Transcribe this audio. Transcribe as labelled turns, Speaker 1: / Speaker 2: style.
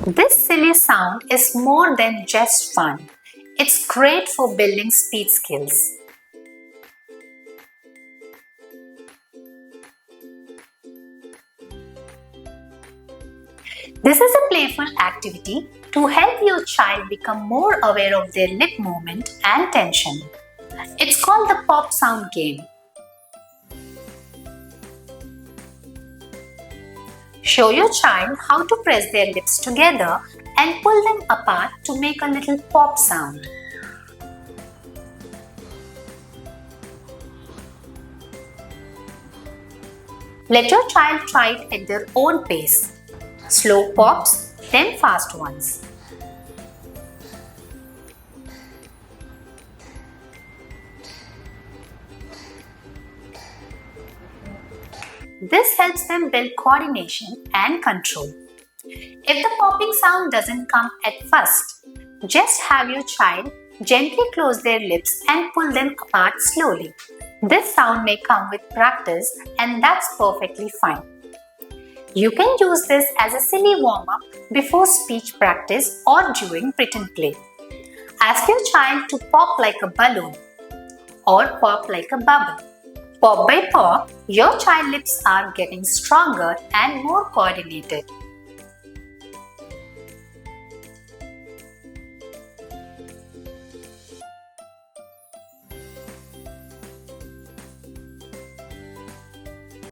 Speaker 1: This silly sound is more than just fun. It's great for building speech skills. This is a playful activity to help your child become more aware of their lip movement and tension. It's called the pop sound game. Show your child how to press their lips together and pull them apart to make a little pop sound. Let your child try it at their own pace. Slow pops, then fast ones. This helps them build coordination and control. If the popping sound doesn't come at first, just have your child gently close their lips and pull them apart slowly. This sound may come with practice, and that's perfectly fine. You can use this as a silly warm-up before speech practice or during pretend play. Ask your child to pop like a balloon or pop like a bubble. Pop by pop, your child's lips are getting stronger and more coordinated.